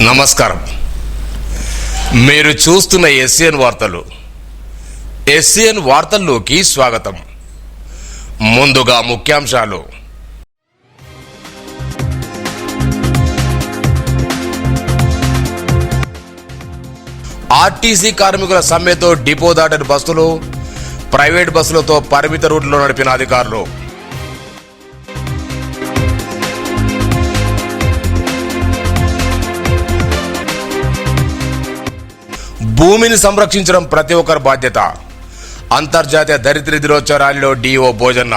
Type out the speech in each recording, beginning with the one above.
నమస్కారం. మీరు చూస్తున్న ఎస్సీఎన్ వార్తలు. ఎస్సీఎన్ వార్తల్లోకి స్వాగతం. ముందుగా ముఖ్యాంశాలు. ఆర్టీసీ కార్మికుల సమ్మెతో డిపో దాటని బస్సులు, ప్రైవేట్ బస్సులతో పరిమిత రూట్లో నడిపిన అధికారులు. భూమిని సంరక్షించడం ప్రతి ఒక్కరి బాధ్యత. అంతర్జాతీయ దరిద్ర దినోత్సవ ర్యాలీలో డిఓ భోజన్న.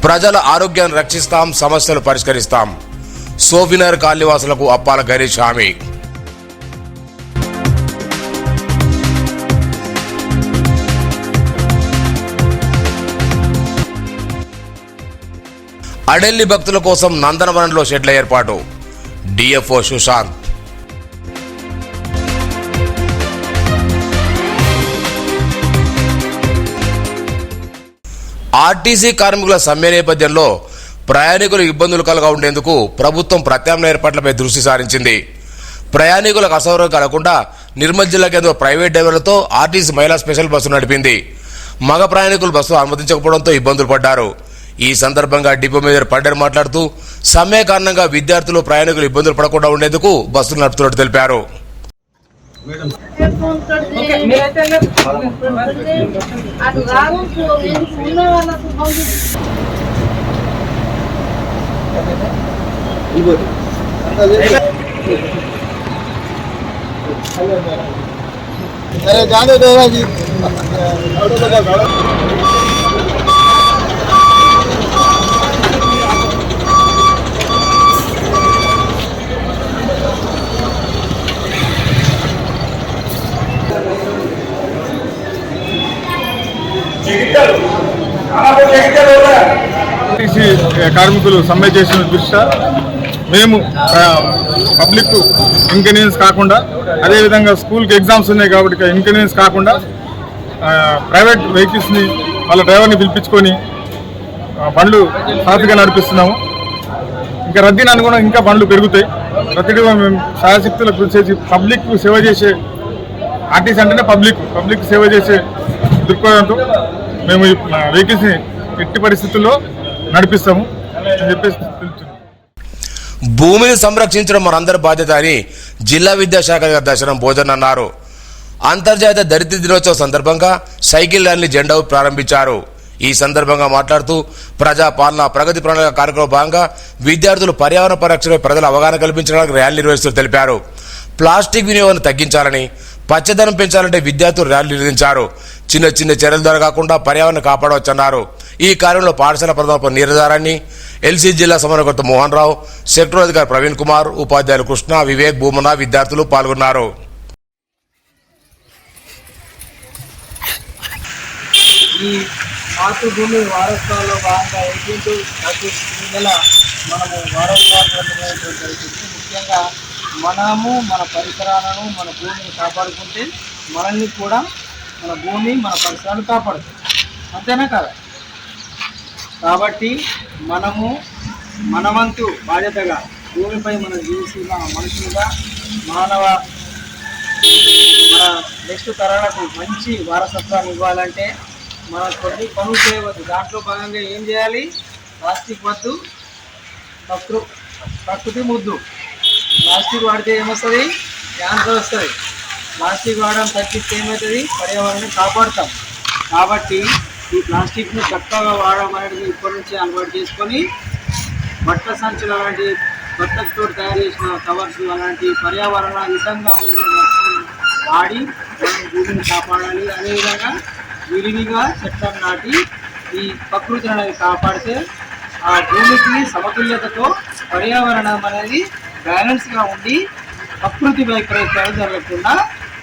ప్రజల ఆరోగ్యాన్ని రక్షిస్తాం, సమస్యలు పరిష్కరిస్తాం. సోఫినర్ కాలనీవాసులకు అప్పాల గణేష్ హామీ. అడెల్లి భక్తుల కోసం నందనవనంలో షెడ్ల ఏర్పాటు. డిఎఫ్ఓ సుశాంత్. ఆర్టీసీ కార్మికుల సమ్మె నేపథ్యంలో ప్రయాణికులు ఇబ్బందులు కలగా ఉండేందుకు ప్రభుత్వం ప్రత్యామ్నాయ ఏర్పాట్లపై దృష్టి సారించింది. ప్రయాణికులకు అసౌకర్యం కలగకుండా నిర్మల్ జిల్లా కేంద్ర ప్రైవేట్ డ్రైవర్లతో ఆర్టీసీ మహిళా స్పెషల్ బస్సు నడిపింది. మగ ప్రయాణికులు బస్సు అనుమతించకపోవడంతో ఇబ్బందులు పడ్డారు. ఈ సందర్భంగా డిపో మేనేజర్ పండర్ మాట్లాడుతూ సమ్మె కారణంగా విద్యార్థులు ప్రయాణికులు ఇబ్బందులు పడకుండా ఉండేందుకు బస్సులు నడుపుతున్నట్టు తెలిపారు. ఆర్టీసీ కార్మికులు సమ్మె చేసిన దృష్ట్యా మేము పబ్లిక్ ఇన్కన్వీనియన్స్ కాకుండా, అదేవిధంగా స్కూల్కి ఎగ్జామ్స్ ఉన్నాయి కాబట్టి ఇన్కన్వీనియన్స్ కాకుండా ప్రైవేట్ వెహికల్స్ని వాళ్ళ డ్రైవర్ని పిలిపించుకొని బండ్లు సాఫీగా నడిపిస్తున్నాము. ఇంకా రద్దీని అనుగుణంగా ఇంకా బండ్లు పెరుగుతాయి. ప్రతిగా మేము శాయశక్తులకు కృషి చేసి పబ్లిక్ సేవ చేసే, ఆర్టీసీ అంటేనే పబ్లిక్ సేవ చేసే దృక్పథంతో మేము ఈ వెహికల్స్ని ఎట్టి పరిస్థితుల్లో నడిపిస్తాము అని చెప్పేసి తెలుస్తుంది. భూమిని సంరక్షించడం మనందరి బాధ్యత అని జిల్లా విద్యాశాఖ దర్శనం భోజన్ అన్నారు. అంతర్జాతీయ దరిద్ర దినోత్సవం సందర్భంగా సైకిల్ ర్యాలీ జెండా ప్రారంభించారు. ఈ సందర్భంగా మాట్లాడుతూ ప్రజా పాలన ప్రగతి ప్రణాళిక కార్యక్రమంలో భాగంగా విద్యార్థులు పర్యావరణ పరిరక్షణపై ప్రజల అవగాహన కల్పించడానికి ర్యాలీ నిర్వహిస్తూ తెలిపారు. ప్లాస్టిక్ వినియోగాన్ని తగ్గించాలని, పచ్చదనం పెంచాలంటే విద్యార్థులు ర్యాలీ నిర్వహించారు. చిన్న చిన్న చర్యల ద్వారా కాకుండా పర్యావరణం కాపాడవచ్చన్నారు. ఈ కార్యంలో పాఠశాల ప్రధాన నీరజారాన్ని, ఎల్సీ జిల్లా సమన్వయకర్త మోహన్ రావు, సెక్టర్ అధికారి ప్రవీణ్ కుమార్, ఉపాధ్యాయులు కృష్ణ, వివేక్, భూమన, విద్యార్థులు పాల్గొన్నారు. ఈ మాతృభూమి వారోత్సవాల్లో భాగంగా 18 నెల మనము వారోత్సవాలు జరుగుతుంది. ముఖ్యంగా మనము మన పరిసరాలను, మన భూమిని కాపాడుకుంటే మనల్ని కూడా మన భూమి, మన పరిసరాలు కాపాడుతుంది. అంతేనా కదా? కాబట్టి మనము మన వంతు బాధ్యతగా భూమిపై మనం జీవిస్తున్న మనుషులుగా, మన నెక్స్ట్ తరాలకు మంచి వారసత్వాన్ని ఇవ్వాలంటే మనం కొన్ని పనులు చేయవద్దు. దాంట్లో భాగంగా ఏం చేయాలి? ప్లాస్టిక్ వద్దు, ప్రకృతి ముద్దు. ప్లాస్టిక్ వాడితే ఏమొస్తుంది? క్యాన్సర్ వస్తుంది. ప్లాస్టిక్ వాడడం తగ్గిస్తే ఏమవుతుంది? పర్యావరణాన్ని కాపాడుతాం. కాబట్టి ఈ ప్లాస్టిక్ని చక్కగా వాడడం అనేది ఇప్పటి నుంచి అలవాటు చేసుకొని బట్టల సంచులు అలాంటి బట్టలతో తయారు చేసిన కవర్స్ అలాంటి పర్యావరణ హితంగా ఉండే వస్తువులు వాడి మనం భూమిని కాపాడాలి. అదేవిధంగా విరివిగా చెట్లను నాటి ఈ ప్రకృతి అనేది కాపాడితే ఆ భూమికి సమతుల్యతతో పర్యావరణం అనేది బ్యాలెన్స్గా ఉండి ప్రకృతి వైపరీత్యాలు జరగకుండా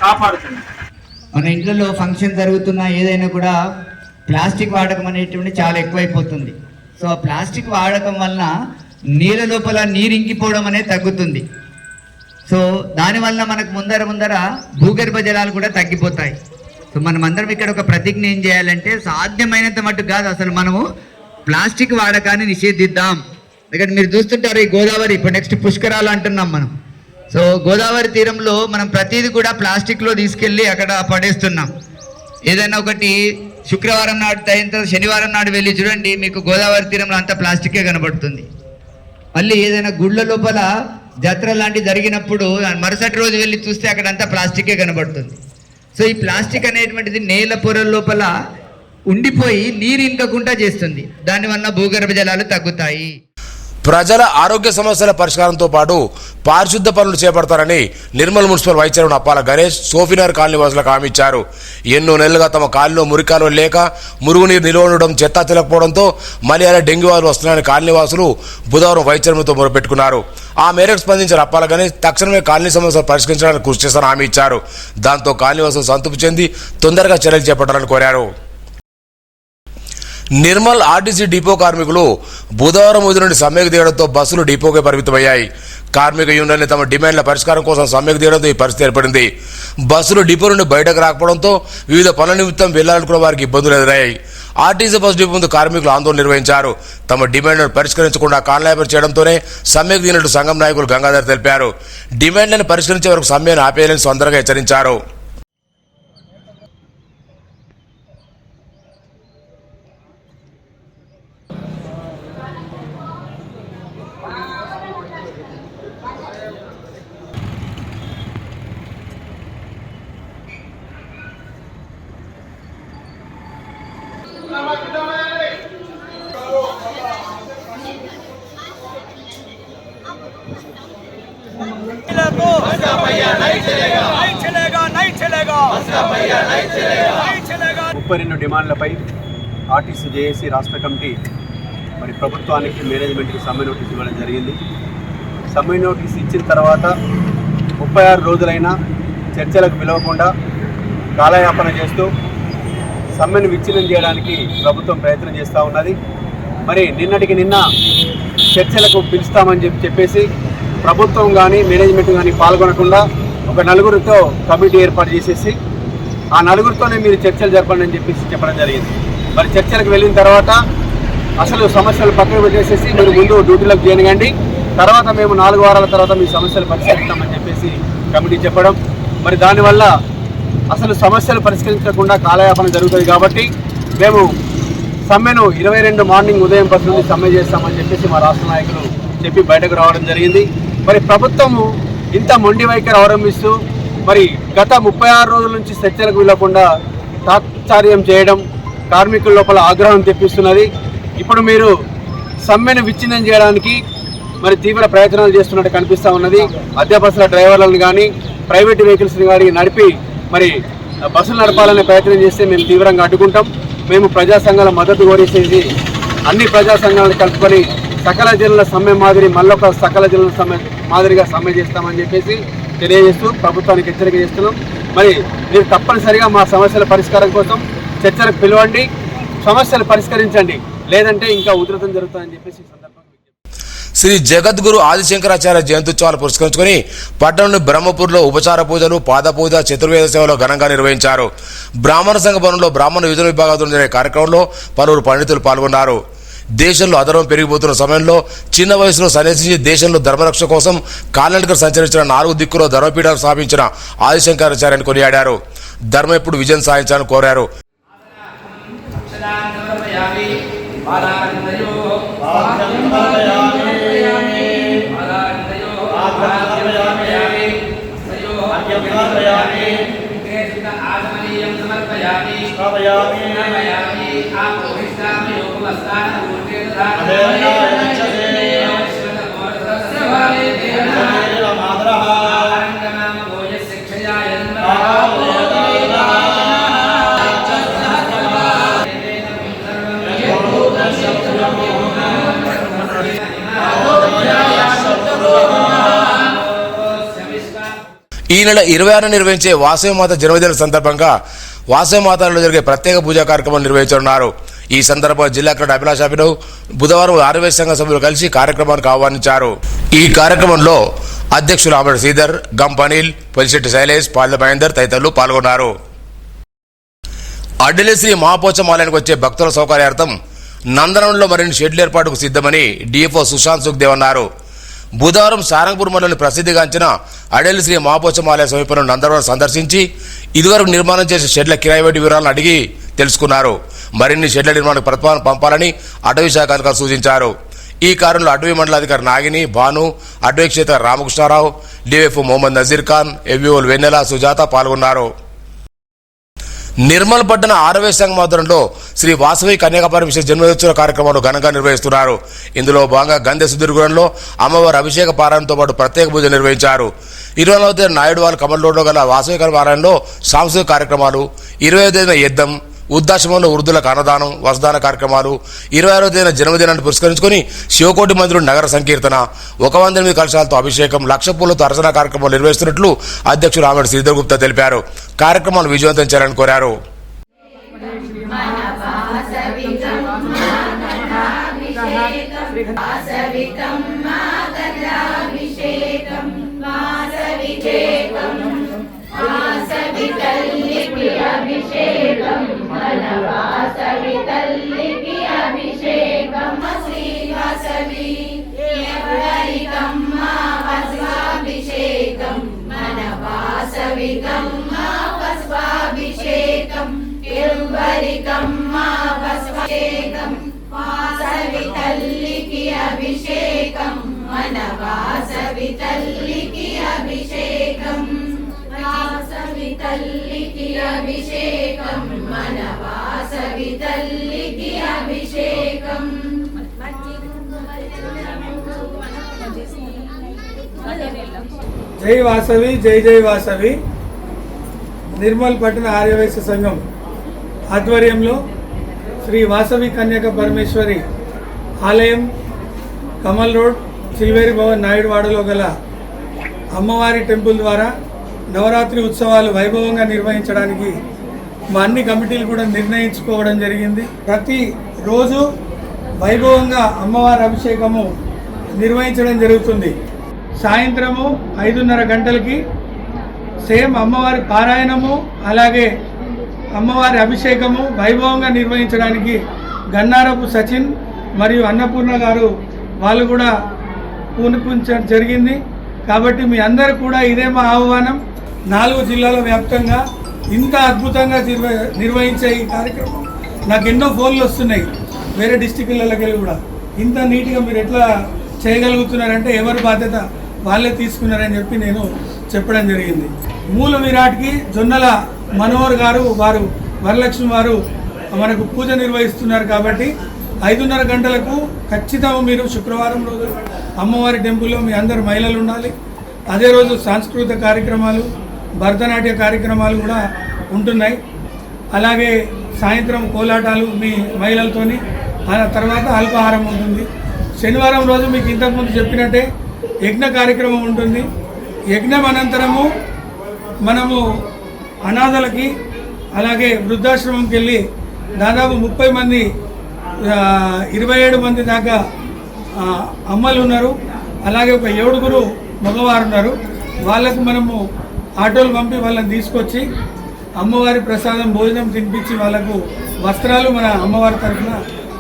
కాపాడుతుంది. మన ఇంట్లో ఫంక్షన్ జరుగుతున్న ఏదైనా కూడా ప్లాస్టిక్ వాడకం అనేటువంటి చాలా ఎక్కువైపోతుంది. సో ఆ ప్లాస్టిక్ వాడకం వలన నీళ్ళ లోపల నీరు ఇంకిపోవడం అనేది తగ్గుతుంది. సో దానివల్ల మనకు ముందర భూగర్భ జలాలు కూడా తగ్గిపోతాయి. సో సో మనం అందరం ఇక్కడ ఒక ప్రతిజ్ఞ ఏం చేయాలంటే సాధ్యమైనంత మటుకు కాదు అసలు మనము ప్లాస్టిక్ వాడకాన్ని నిషేధిద్దాం. ఎందుకంటే మీరు చూస్తుంటారు ఈ గోదావరి ఇప్పుడు నెక్స్ట్ పుష్కరాలు అంటున్నాం మనం. సో గోదావరి తీరంలో మనం ప్రతిదీ కూడా ప్లాస్టిక్లో తీసుకెళ్ళి అక్కడ పడేస్తున్నాం. ఏదైనా ఒకటి శుక్రవారం నాడు అయిన తర్వాత శనివారం నాడు వెళ్ళి చూడండి, మీకు గోదావరి తీరంలో అంతా ప్లాస్టికే కనబడుతుంది. మళ్ళీ ఏదైనా గుళ్ళ లోపల జాతర లాంటి జరిగినప్పుడు మరుసటి రోజు వెళ్ళి చూస్తే అక్కడ అంతా ప్లాస్టికే కనబడుతుంది. సో ఈ ప్లాస్టిక్ అనేటువంటిది నేల పొరల లోపల ఉండిపోయి నీరు ఇంకకుండా చేస్తుంది. దానివల్ల భూగర్భ జలాలు తగ్గుతాయి. ప్రజల ఆరోగ్య సమస్యల పరిష్కారంతో పాటు పారిశుద్ధ పనులు చేపడతారని నిర్మల్ మున్సిపల్ వైస్ చైర్మన్ అప్పాల గణేష్ సోఫినగర్ కాలనీ వాసులకు హామీ ఇచ్చారు. ఎన్నో నెలలుగా తమ కాలనీలో మురికాలు లేక మురుగునీరు నిల్వ ఉండడం, చెత్త తెలకపోవడంతో మలేరియా, డెంగ్యూ వ్యాధులు వస్తున్నాయని కాలనీ వాసులు బుధవారం వైస్ చైర్మన్తో మొరపెట్టుకున్నారు. ఆ మేరకు స్పందించిన అప్పాల గణేష్ తక్షణమే కాలనీ సమస్యలు పరిష్కరించడానికి కృషి చేస్తారని హామీ ఇచ్చారు. దాంతో కాలనీ వాసులు సంతృప్తి చెంది తొందరగా చర్యలు చేపట్టాలని కోరారు. నిర్మల్ ఆర్టీసీ డిపో కార్మికులు బుధవారం ఉదయం నుండి సమ్మెకు దిగడంతో బస్సులు డిపోకే పరిమితమయ్యాయి. కార్మిక యూనియన్లు తమ డిమాండ్ల పరిష్కారం కోసం సమ్మెకు దిగడంతో ఈ పరిస్థితి ఏర్పడింది. బస్సులు డిపో నుండి బయటకు రాకపోవడంతో వివిధ పనుల నిమిత్తం వెళ్లాలనుకున్న వారికి ఇబ్బందులు ఎదురయ్యాయి. ఆర్టీసీ బస్సు డిపో ముందు కార్మికులు ఆందోళన నిర్వహించారు. తమ డిమాండ్లను పరిష్కరించకుండా కాలయాపన చేయడంతోనే సమ్మెకు దిగినట్టు సంఘం నాయకులు గంగాధర్ తెలిపారు. డిమాండ్లను పరిష్కరించే వరకు సమ్మెను ఆపేయాలని సొంతంగా హెచ్చరించారు. ముప్పై రెండు డిమాండ్లపై ఆర్టీసీ జేఏసీ రాష్ట్ర కమిటీ మరి ప్రభుత్వానికి మేనేజ్మెంట్కి సమ్మె నోటీస్ ఇవ్వడం జరిగింది. సమ్మె నోటీస్ ఇచ్చిన తర్వాత 36 రోజులైనా చర్చలకు పిలవకుండా కాలయాపన చేస్తూ సమ్మెను విచ్ఛిన్నం చేయడానికి ప్రభుత్వం ప్రయత్నం చేస్తూ ఉన్నది. మరి నిన్నటికి నిన్న చర్చలకు పిలుస్తామని చెప్పేసి ప్రభుత్వం కానీ మేనేజ్మెంట్ కానీ పాల్గొనకుండా ఒక నలుగురితో కమిటీ ఏర్పాటు చేసేసి ఆ నలుగురితోనే మీరు చర్చలు జరపండి అని చెప్పడం జరిగింది. మరి చర్చలకు వెళ్ళిన తర్వాత అసలు సమస్యలు పక్కన పెట్టేసేసి మీరు ముందు డ్యూటీలకు చేయనివ్వండి, తర్వాత మేము 4 వారాల తర్వాత మీ సమస్యలు పరిష్కరిస్తామని చెప్పేసి కమిటీ చెప్పడం. మరి దానివల్ల అసలు సమస్యలు పరిష్కరించకుండా కాలయాపన జరుగుతుంది. కాబట్టి మేము సమ్మెను 22 మార్నింగ్ ఉదయం 10 నుండి సమ్మె చేస్తామని చెప్పేసి మా రాష్ట్ర నాయకులు చెప్పి బయటకు రావడం జరిగింది. మరి ప్రభుత్వము ఇంత మొండి వైఖరి అవలంబిస్తూ మరి గత 36 రోజుల నుంచి చర్చలకు వెళ్లకుండా తాత్సార్యం చేయడం, కార్మికుల లోపల ఆగ్రహం తెప్పిస్తున్నది. ఇప్పుడు మీరు సమ్మెను విచ్ఛిన్నం చేయడానికి మరి తీవ్ర ప్రయత్నాలు చేస్తున్నట్టు కనిపిస్తూ ఉన్నది. అద్దె బస్సుల డ్రైవర్లను కానీ ప్రైవేట్ వెహికల్స్ని కానీ నడిపి మరి బస్సులు నడపాలనే ప్రయత్నం చేస్తే మేము తీవ్రంగా అడ్డుకుంటాం. మేము ప్రజా సంఘాల మద్దతు కోరేసేసి అన్ని ప్రజా సంఘాలను కలుపుకొని సకల జిల్లాల సమ్మె మాదిరి మళ్ళొక సకల జిల్లాల సమ్మె మాదిరిగా సమ్మె చేస్తామని చెప్పేసి తెలియజేస్తూ ప్రభుత్వానికి హెచ్చరిక చేస్తున్నాం. మరి మీరు తప్పనిసరిగా మా సమస్యల పరిష్కారం కోసం చర్చలకు పిలవండి, సమస్యలు పరిష్కరించండి, లేదంటే ఇంకా ఉధృతం జరుగుతుందని చెప్పేసి శ్రీ జగద్గురు ఆదిశంకరాచార్య జయంత్యుత్సవాలు పురస్కరించుకుని పట్టణంలోని బ్రహ్మపూర్లో ఉపచార పూజలు, పాద పూజ, చతుర్వేద సేవలు ఘనంగా నిర్వహించారు. బ్రాహ్మణ సంఘ భవనంలో బ్రాహ్మణ విధుల విభాగాలతో జరిగే కార్యక్రమంలో పలువురు పండితులు పాల్గొన్నారు. దేశంలో అధర్మం పెరిగిపోతున్న సమయంలో చిన్న వయసులో సన్యసించి దేశంలో ధర్మరక్ష కోసం కాలినడకన సంచరించిన 4 దిక్కులో ధర్మపీఠాలు స్థాపించిన ఆదిశంకరాచార్యని కొనియాడారు. ధర్మం ఎప్పుడు విజయం సాధించాలని కోరారు. ఈ నెల 26న నిర్వహించే వాసవిమాత జన్మదిన సందర్భంగా వాసవిమాతలో జరిగే ప్రత్యేక పూజా కార్యక్రమం నిర్వహించనున్నారు. ఈ సందర్భంగా జిల్లా కలెక్టర్ అభిలాష్ అభినవ్ బుధవారం ఆర్యవేశ సంఘ సభ్యులు కలిసి కార్యక్రమానికి ఆహ్వానించారు. ఈ కార్యక్రమంలో అధ్యక్షులు ఆమెడు శ్రీధర్, గంప అనిల్, పొలిశెట్టి శైలేష్, పాల్ద మహేందర్ తదితరులు పాల్గొన్నారు. అడ్డలి శ్రీ మహాపోచమాలయానికి వచ్చే భక్తుల సౌకర్యార్థం నందనంలో మరిన్ని షెడ్ల ఏర్పాటుకు సిద్ధమని డిఎఫ్ఓ సుశాంత్ సుఖ్దేవ్ అన్నారు. బుధవారం సారంగపూర్ మండలంలోని ప్రసిద్ధిగాంచిన అడలి శ్రీ మహాపోచమాలయ సమీపంలో నందనవనం సందర్శించి ఇదివరకు నిర్మాణం చేసే షెడ్ల కిరాయి వడ్డీ వివరాలను అడిగి తెలుసుకున్నారు. మరిన్ని షెడ్ల నిర్మాణానికి ప్రతిపాదన పంపాలని అటవీ శాఖ అధికారులు సూచించారు. ఈ కార్యంలో అటవీ మండలాధికారి నాగిని, భాను, అటవీ క్షేత్ర రామకృష్ణారావు, డిఎఫ్ఓ మొహమ్మద్ నజీర్ ఖాన్, ఎవ్యూఓలు వెన్నెల, సుజాత పాల్గొన్నారు. నిర్మల్ పట్టణ ఆరవే సంఘం ఆధ్వర్యంలో శ్రీ వాసవి కన్యాకపరమేశ్వర జన్మదినోత్సవ కార్యక్రమాలు ఘనంగా నిర్వహిస్తున్నారు. ఇందులో భాగంగా గంధె సుదీర్ఘంలో అమ్మవారి అభిషేక పారాయణంతో పాటు ప్రత్యేక పూజ నిర్వహించారు. 24వ తేదీన నాయుడువాల్ కమల్ రోడ్లో గల వాసవి పారాయణలో సాంస్కృతిక కార్యక్రమాలు, 25వ తేదీన యుద్ధం, ఉద్దాశ్రమంలో వృద్ధులకు అన్నదానం, వసదాన కార్యక్రమాలు, 26వ తేదీన జన్మదినాన్ని పురస్కరించుకుని శివకోటి మందిరం నగర సంకీర్తన, 108 కలశాలతో అభిషేకం, 1,00,000 పూలతో అర్చన కార్యక్రమాలు నిర్వహిస్తున్నట్లు అధ్యక్షుడు ఆమెడు శ్రీధర్ గుప్తా తెలిపారు. కార్యక్రమాలు విజయవంతం చేయాలని కోరారు. జై వాసవి, జై జై వాసవి. నిర్మల్ పట్టణ ఆర్యవైశ్య సంఘం ఆధ్వర్యంలో శ్రీ వాసవి కన్యక పరమేశ్వరి ఆలయం, కమల్ రోడ్, చిల్వేరి భవన్, నాయుడువాడలో గల అమ్మవారి టెంపుల్ ద్వారా నవరాత్రి ఉత్సవాలు వైభవంగా నిర్వహించడానికి మా అన్ని కమిటీలు కూడా నిర్ణయించుకోవడం జరిగింది. ప్రతి రోజు వైభవంగా అమ్మవారి అభిషేకము నిర్వహించడం జరుగుతుంది. సాయంత్రము 5:30 గంటలకి సేమ్ అమ్మవారి పారాయణము, అలాగే అమ్మవారి అభిషేకము వైభవంగా నిర్వహించడానికి గన్నారపు సచిన్ మరియు అన్నపూర్ణ గారు వాళ్ళు కూడా పూనుకుంచడం జరిగింది. కాబట్టి మీ అందరూ కూడా ఇదే మా ఆహ్వానం. 4 జిల్లాల వ్యాప్తంగా ఇంత అద్భుతంగా నిర్వహించే ఈ కార్యక్రమం నాకు ఎన్నో ఫోన్లు వస్తున్నాయి వేరే డిస్టిక్లకి వెళ్ళి కూడా. ఇంత నీట్గా మీరు ఎట్లా చేయగలుగుతున్నారంటే ఎవరి బాధ్యత వాళ్ళే తీసుకున్నారని చెప్పి నేను చెప్పడం జరిగింది. మూల విరాట్కి జొన్నల మనోహర్ గారు, వారు వరలక్ష్మి వారు మనకు పూజ నిర్వహిస్తున్నారు. కాబట్టి 5:30 గంటలకు ఖచ్చితంగా మీరు శుక్రవారం రోజు అమ్మవారి టెంపుల్లో మీ అందరు మహిళలు ఉండాలి. అదే రోజు సాంస్కృతిక కార్యక్రమాలు, భరతనాట్య కార్యక్రమాలు కూడా ఉంటున్నాయి. అలాగే సాయంత్రం కోలాటాలు మీ మహిళలతోని, ఆ తర్వాత అల్పాహారం ఉంటుంది. శనివారం రోజు మీకు ఇంతకుముందు చెప్పినట్టే యజ్ఞ కార్యక్రమం ఉంటుంది. యజ్ఞం అనంతరము మనము అనాథలకి, అలాగే వృద్ధాశ్రమంకి వెళ్ళి దాదాపు 30 మంది 27 మంది దాకా అమ్మలు ఉన్నారు. అలాగే ఒక 7 మగవారు ఉన్నారు. వాళ్ళకు మనము ఆటోలు పంపి వాళ్ళని తీసుకొచ్చి అమ్మవారి ప్రసాదం భోజనం తినిపించి వాళ్ళకు వస్త్రాలు మన అమ్మవారి తరఫున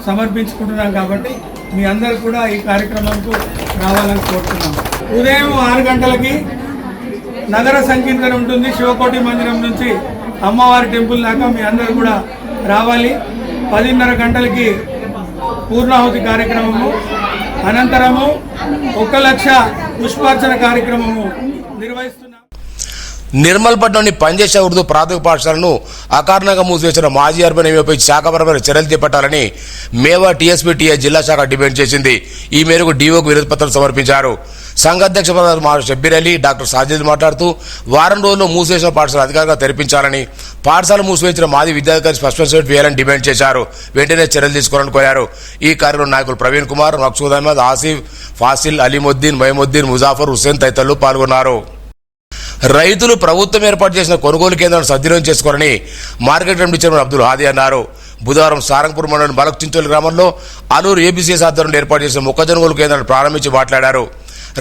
సమర్పించుకుంటున్నాం. కాబట్టి మీ అందరూ కూడా ఈ కార్యక్రమంకు రావాలని కోరుతున్నాం. ఉదయం 6 గంటలకి నగర సంకీర్తన ఉంటుంది. శివకోటి మందిరం నుంచి అమ్మవారి టెంపుల్ దాకా మీ అందరూ కూడా రావాలి. 10:30 గంటలకి పూర్ణాహుతి కార్యక్రమము, అనంతరము 1,00,000 పుష్పార్చన కార్యక్రమము నిర్వహిస్తున్నాం. నిర్మల్ పట్టణంలోని పనిచేసే ఉర్దూ ప్రాథమిక పాఠశాలను అకారణంగా మూసివేసిన మాజీ అర్బన్ ఎంఏపై శాఖపరమైన చర్యలు చేపట్టాలని మేవా టీఎస్పీటీఐ జిల్లా శాఖ డిమాండ్ చేసింది. ఈ మేరకు డీఓకు వినతి పత్రం సమర్పించారు. సంఘాధ్యక్ష షబ్బీర్ అలీ, డాక్టర్ సాజిద్ మాట్లాడుతూ వారం రోజుల్లో మూసివేసిన పాఠశాల అధికారిగా తెరిపించాలని, పాఠశాల మూసివేసిన మాజీ విద్యాధికారి సస్పెన్షన్ వేయాలని డిమాండ్ చేశారు. వెంటనే చర్యలు తీసుకోవాలని కోరారు. ఈ కార్యక్రమంలో నాయకులు ప్రవీణ్ కుమార్, మక్సూద్ అహ్మద్, ఆసిఫ్, ఫాసిల్, అలీముద్దీన్, మహమూద్దీన్, ముజాఫర్ హుస్సేన్ తదితరులు పాల్గొన్నారు. రైతులు ప్రభుత్వం ఏర్పాటు చేసిన కొనుగోలు కేంద్రాలను సద్వినియోగం చేసుకోవాలని market committee chairman Abdul Hadi అన్నారు. బుధవారం సారంగపూర్ మండలం బలక్ చించోలి గ్రామంలో అలూరు ఏబీసీఎస్ ఆధ్వర్యంలో ఏర్పాటు చేసిన మొక్కజొన్న కొనుగోలు కేంద్రాన్ని ప్రారంభించి మాట్లాడారు.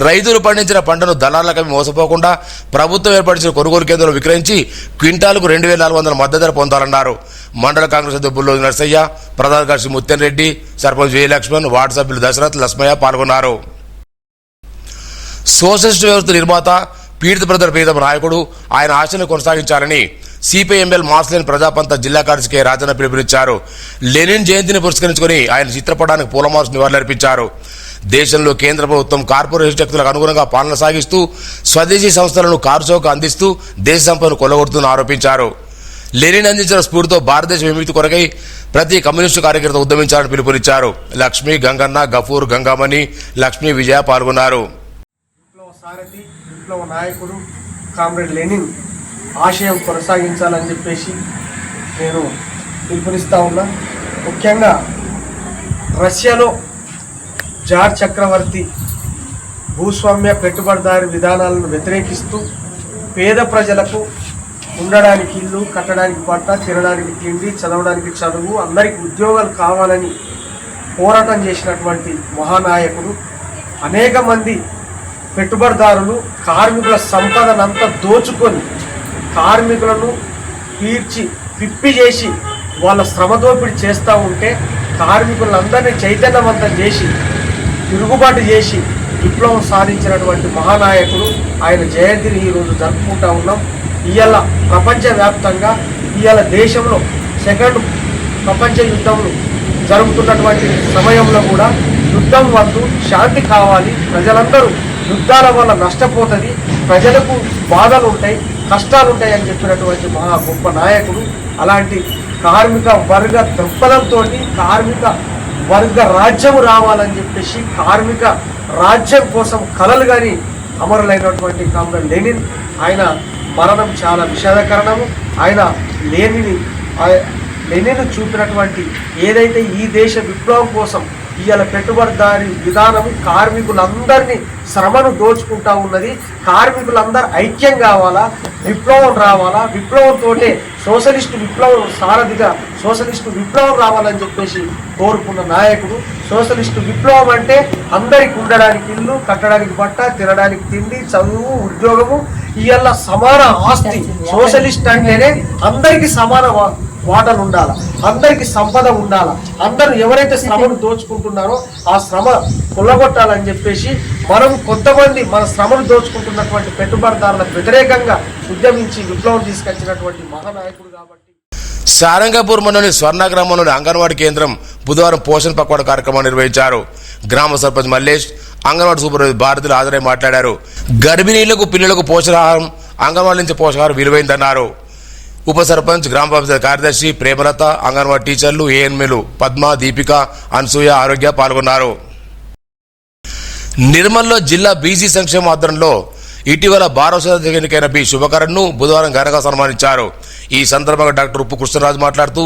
రైతులు పండించిన పంటను దళారులకు మోసపోకుండా ప్రభుత్వం ఏర్పరిచిన కొనుగోలు కేంద్రంలో విక్రయించి క్వింటాలకు 2,400 మద్దతు ధర పొందాలన్నారు. మండల కాంగ్రెస్ అధ్యక్షుడు బుల్లోజు నర్సయ్య, ప్రధాన కార్యదర్శి ముత్యం రెడ్డి, సర్పంచ్ విజయలక్ష్మణ్, వార్డు సభ్యులు దశరథ్, లస్మయ్య పాల్గొన్నారు. సోషలిస్ట్ వ్యవస్థ నిర్మాత, పీడిత ప్రజల ప్రియతమ నాయకుడు, ఆయన ఆశలను కొనసాగించాలని సిపిఎంఎల్ మార్క్స్లేని ప్రజాపంత జిల్లా కార్యదర్శి కె రాజన్న పిలుపునిచ్చారు. లెనిన్ జయంతిని పురస్కరించుకుని ఆయన చిత్రపటానికి పూలమార్చి నివాళులర్పించారు. దేశంలో కేంద్ర ప్రభుత్వం కార్పొరేట్ శక్తులకు అనుగుణంగా పాలన సాగిస్తూ స్వదేశీ సంస్థలను కారుచౌక అందిస్తూ దేశ సంపదను కొల్లగొడుతుందని ఆరోపించారు. లెనిన్ అందించిన స్ఫూర్తితో భారతదేశ విముక్తి కొరకై ప్రతి కమ్యూనిస్టు కార్యకర్త ఉద్యమించాలని పిలుపునిచ్చారు. లక్ష్మి, గంగన్న, గఫూర్, గంగామణి, లక్ష్మి, విజయ పాల్గొన్నారు. విప్లవ సారథి, విప్లవ నాయకుడు కామ్రేడ్ లెనిన్ ఆశయం కొనసాగించాలని చెప్పేసి నేను పిలుపునిస్తా ఉన్నా. ముఖ్యంగా రష్యాలో జార్ చక్రవర్తి భూస్వామ్య పెట్టుబడిదారు విధానాలను వ్యతిరేకిస్తూ పేద ప్రజలకు ఉండడానికి ఇల్లు, కట్టడానికి బట్ట, తినడానికి తిండి, చదవడానికి చదువు, అందరికీ ఉద్యోగాలు కావాలని పోరాటం చేసినటువంటి మహానాయకుడు. అనేక మంది పెట్టుబడిదారులు కార్మికుల సంపదనంతా దోచుకొని కార్మికులను పిప్పి చేసి వాళ్ళ శ్రమ దోపిడీ చేస్తూ ఉంటే కార్మికులందరినీ చైతన్యవంతం చేసి తిరుగుబాటు చేసి విప్లవం సాధించినటువంటి మహానాయకుడు. ఆయన జయంతిని ఈరోజు జరుపుకుంటా ఉన్నాం. ఇవాళ ప్రపంచవ్యాప్తంగా ఇవాళ దేశంలో సెకండ్ ప్రపంచ యుద్ధంలో జరుగుతున్నటువంటి సమయంలో కూడా యుద్ధం వద్దు, శాంతి కావాలి, ప్రజలందరూ యుద్ధాల వల్ల నష్టపోతుంది, ప్రజలకు బాధలు ఉంటాయి, కష్టాలు ఉంటాయి అని చెప్పినటువంటి మహా గొప్ప నాయకుడు. అలాంటి కార్మిక వర్గ దృక్పథంతో కార్మిక వర్గ రాజ్యం రావాలని చెప్పేసి కార్మిక రాజ్యం కోసం కలలు కానీ అమరులైనటువంటి కామ్రేడ్ లెనిన్, ఆయన మరణం చాలా విషాదకరణము. ఆయన లెనిన్ చూపినటువంటి ఏదైతే ఈ దేశ విప్లవం కోసం ఇవాళ పెట్టుబడిదారి విధానము కార్మికులందరినీ శ్రమను దోచుకుంటా ఉన్నది. కార్మికులందరూ ఐక్యం కావాలా, విప్లవం రావాలా, విప్లవంతో సోషలిస్టు విప్లవం సారథిగా సోషలిస్టు విప్లవం రావాలని చెప్పేసి కోరుకున్న నాయకుడు. సోషలిస్టు విప్లవం అంటే అందరికి ఉండడానికి ఇల్లు, కట్టడానికి బట్ట, తినడానికి తిండి, చదువు, ఉద్యోగము, ఇవాళ సమాన ఆస్తి. సోషలిస్ట్ అంటేనే అందరికీ సమాన వాటలు ఉండాలి, అందరికి సంపద ఉండాలి, అందరూ ఎవరైతే శ్రమను దోచుకుంటున్నారో ఆ శ్రమ కొల్లగొట్టాలని చెప్పేసి మనం కొంతమంది మన శ్రమను దోచుకుంటున్నటువంటి పెట్టుబడిదారులకు వ్యతిరేకంగా ఉద్యమించి విప్లవం తీసుకొచ్చినటువంటి మహానాయకుడు కాబట్టి. సారంగపూర్ మండలి స్వర్ణ గ్రామంలోని అంగన్వాడీ కేంద్రం బుధవారం పోషణ్ పక్వాడ కార్యక్రమాన్ని నిర్వహించారు. గ్రామ సర్పంచ్ మల్లేష్, అంగన్వాడీ సూపర్వైజర్ భారతులు హాజరై మాట్లాడారు. గర్భిణీలకు, పిల్లలకు పోషకాహారం, అంగన్వాడీ నుంచి పోషకాహారం విలువైందన్నారు. ఉప సర్పంచ్, గ్రామ పంచాయతీ కార్యదర్శి ప్రేమలత, అంగన్వాడీ టీచర్లు, ఏఎన్ఎంలు పద్మ, దీపిక, అనసూయ, ఆరోగ్య పాల్గొన్నారు. నిర్మల్లో జిల్లా బీసీ సంక్షేమ ఆధ్వర్యంలో ఇటీవల భారత ఎన్నికైన బి శుభకరణ్ను బుధవారం ఘనంగా సన్మానించారు. ఈ సందర్భంగా డాక్టర్ ఉప్పు కృష్ణరాజు మాట్లాడుతూ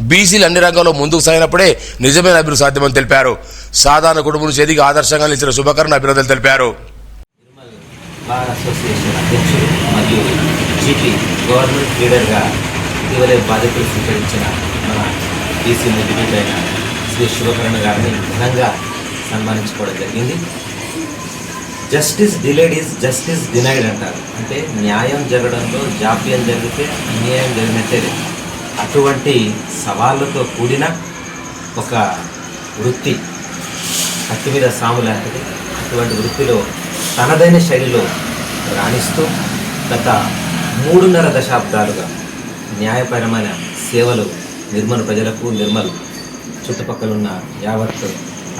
బీసీలు అన్ని రంగాల్లో ముందుకు సాగినప్పుడే నిజమైన అభివృద్ధి సాధ్యమని తెలిపారు. సాధారణ కుటుంబం నుంచి ఎదిగి ఆదర్శంగా నిలిచిన శుభకరణ్ అభినందనలు తెలిపారు. బార్ అసోసియేషన్ అధ్యక్షులు మరియు జీపీ గవర్నమెంట్ లీడర్గా ఇటీవలే బాధ్యతలు స్వీకరించిన మన బీసీ ముద్దుబిడ్డ అయిన శ్రీ శుభకరణ్ గారిని ఘనంగా సన్మానించుకోవడం జరిగింది. Justice delayed is justice denied అంటారు. అంటే న్యాయం జరగడంలో జాప్యం జరిగితే అన్యాయం జరిగినట్టే లేదు. అటువంటి సవాళ్ళతో కూడిన ఒక వృత్తి కత్తి మీద సాము లాంటిది. అటువంటి వృత్తిలో తనదైన శైలిలో రాణిస్తూ గత 3.5 దశాబ్దాలుగా న్యాయపరమైన సేవలు నిర్మల్ ప్రజలకు, నిర్మల్ చుట్టుపక్కల ఉన్న యావత్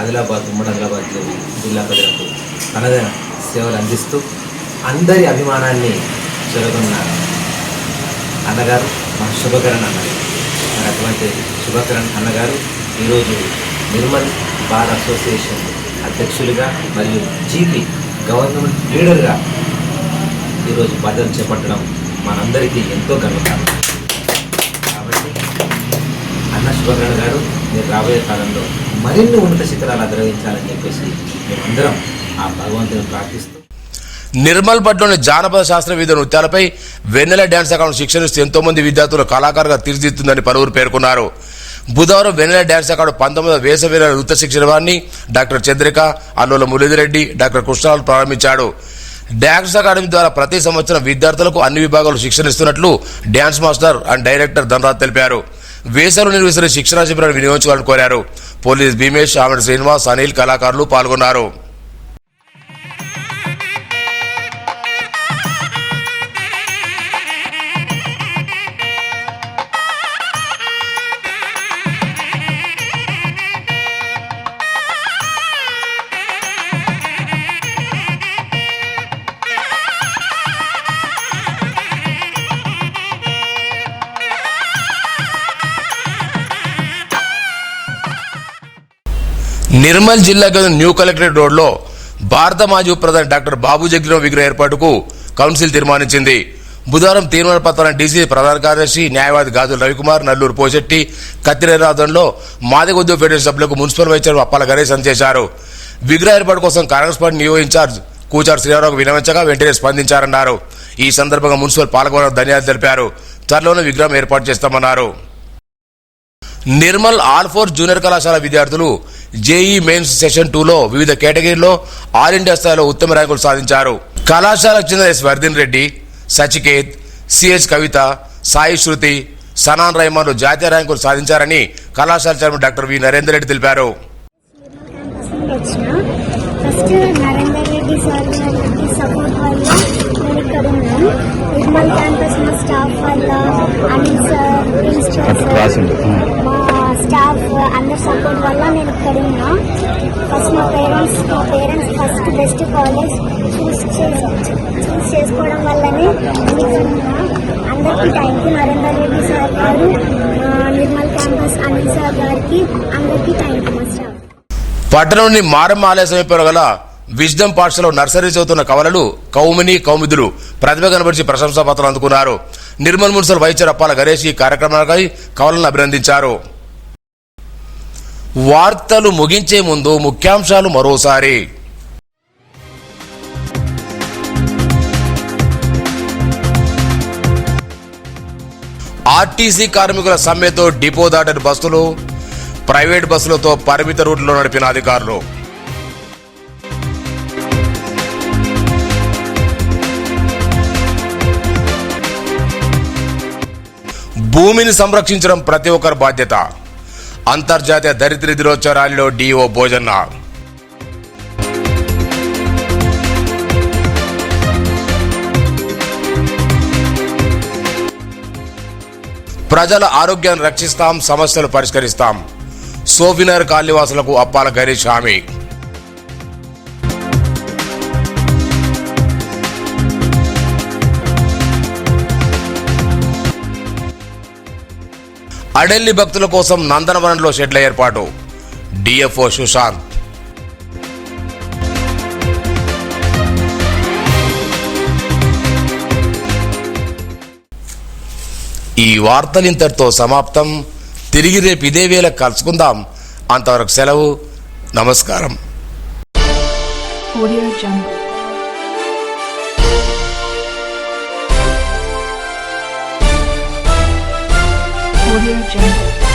ఆదిలాబాద్, ఉమ్మడి ఆదిలాబాద్ జిల్లా ప్రజలకు తనదైన సేవలు అందిస్తూ అందరి అభిమానాన్ని చెరగొన్న అన్నగారు మా శుభకరణ్ అన్నగారు. మరి అటువంటి శుభకరణ్ అన్నగారు ఈరోజు నిర్మల్ బార్ అసోసియేషన్ అధ్యక్షులుగా మరియు జీపీ గవర్నమెంట్ లీడర్గా ఈరోజు బాధ్యతలు చేపట్టడం మనందరికీ ఎంతో గర్వకారణం. కాబట్టి అన్న శుభకరణ్ గారు మీరు రాబోయే కాలంలో మరిన్ని ఉన్నత శిఖరాలు అధిరోహించాలని చెప్పేసి మేమందరం ఆ భగవంతుని ప్రార్థిస్తూ నిర్మల్ పట్లోని జానపద శాస్త్ర వివిధ నృత్యాలపై వెన్నెల డ్యాన్స్ అకాడమీ శిక్షణ ఇస్తూ ఎంతో మంది విద్యార్థులు కళాకారుగా తీర్చిదిద్దుతుందని పలువురు పేర్కొన్నారు. బుధవారం వెన్నెల డ్యాన్స్ అకాడమీ 19వ వేసవి నృత్య శిక్షణాన్ని డాక్టర్ చంద్రిక, అల్లుల మురళీరెడ్డి, డాక్టర్ కృష్ణాలు ప్రారంభించాడు. డ్యాన్స్ అకాడమీ ద్వారా ప్రతి సంవత్సరం విద్యార్థులకు అన్ని విభాగాలు శిక్షణ ఇస్తున్నట్లు dance master and director Dhanraj తెలిపారు. వేసవిలో నిర్వహిస్తున్న శిక్షణా శిబిరాన్ని వినియోగించుకోవాలని కోరారు. పోలీస్ భీమేష్, ఆమెడ్ శ్రీనివాస్, అనిల్, కళాకారులు పాల్గొన్నారు. నిర్మల్ జిల్లాకు న్యూ కలెక్టరేట్ రోడ్లో భారత మాజీ ప్రధాని డాక్టర్ బాబు జగ్జీవన్ విగ్రహ ఏర్పాటుకు కౌన్సిల్ తీర్మానించింది. బుధవారం తీర్మాన పత్రాన్ని డీసీ ప్రధాన కార్యదర్శి న్యాయవాది గాజుల రవికుమార్, నల్లూరు పోశెట్టి, కత్తిరేరాదంలో మాదిగ ఉద్యోగ ఫెడరేషన్ సభ్యులకు మున్సిపల్ వైస్ చైర్మన్ అప్పాల గణేష్ అందజేశారు. విగ్రహ ఏర్పాటు కోసం కాంగ్రెస్ పార్టీ నియో ఇన్ఛార్జ్ కూచార్ శ్రీరావుకు వినవించగా వెంటనే స్పందించారన్నారు. ఈ సందర్భంగా మున్సిపల్ పాల్గొనడానికి ధన్యవాదాలు తెలిపారు. త్వరలోనే విగ్రహం ఏర్పాటు చేస్తామన్నారు. నిర్మల్ ఆల్4 జూనియర్ కళాశాల విద్యార్థులు జేఈ మెయిన్స్ సెషన్ 2లో వివిధ కేటగిరీలో ఆల్ ఇండియా స్థాయిలో ఉత్తమ ర్యాంకులు సాధించారు. కళాశాలకు చెందిన ఎస్ వర్ధిన్ రెడ్డి, సచికేత్, సిహెచ్ కవిత, సాయి శృతి, సనాన్ రైమాన్లు జాతీయ ర్యాంకులు సాధించారని కళాశాల chairman doctor V Narender Reddy తెలిపారు. ఫస్ట్ నరేందర్ రెడ్డి సార్ గారికి సపోర్ట్ వల్ల నేను ఇక్కడ ఉన్నాను. నిర్మల్ క్యాంపస్ మా స్టాఫ్ వల్ల, అనిల్ సార్, ప్రిన్సిపల్ సార్, మా స్టాఫ్ అందరి సపోర్ట్ వల్ల నేను ఇక్కడ ఉన్నా. ఫస్ట్ మా పేరెంట్స్ ఫస్ట్ బెస్ట్ కాలేజ్ చూస్ చేసుకోవడం వల్లనే నేను ఇక్కడ ఉన్నా. అందరికీ thank you. Narender Reddy sir గారు, నిర్మల్ క్యాంపస్ అనిల్ సార్ గారికి అందరికీ థ్యాంక్ యూ. మా స్టాఫ్ పట్టణంలోని మారమ్మ ఆలయ సమీపంలో గల విజ్డమ్ పాఠశాలలో నర్సరీ చదువుతున్న కవలలు, కౌమిదులు ప్రతిభ కనబరిచి ప్రశంసా పత్రాలు అందుకున్నారు. నిర్మల్ మున్సిపల్ వైస్ చైర్మన్ అప్పాల గణేష్ ఈ కార్యక్రమాలపై కవలను అభినందించారు. వార్తలు ముగించే ముందు ముఖ్యాంశాలు మరోసారి. ఆర్టీసీ కార్మికుల సమ్మెతో డిపో దాటని బస్సులు, ప్రైవేట్ బస్సులతో పరిమిత రూట్లో నడిపిన అధికారులు. భూమిని సంరక్షించడం ప్రతి ఒక్కరి బాధ్యత. అంతర్జాతీయ దరిద్ర దినోత్సవ ర్యాలీలో డిఓ భోజన్న. ప్రజల ఆరోగ్యాన్ని రక్షిస్తాం, సమస్యలు పరిష్కరిస్తాం. సోఫినర్ కాలనీవాసులకు అప్పాల గణేష్ హామీ. అడెల్లి భక్తుల కోసం నందనవనంలో షెడ్ల ఏర్పాటు. డిఎఫ్ఓ సుశాంత్. ఈ వార్తలు ఇంతటితో సమాప్తం. తిరిగి రేపు ఇదే వేళ కలుసుకుందాం. అంతవరకు సెలవు. నమస్కారం. Audio Jungle.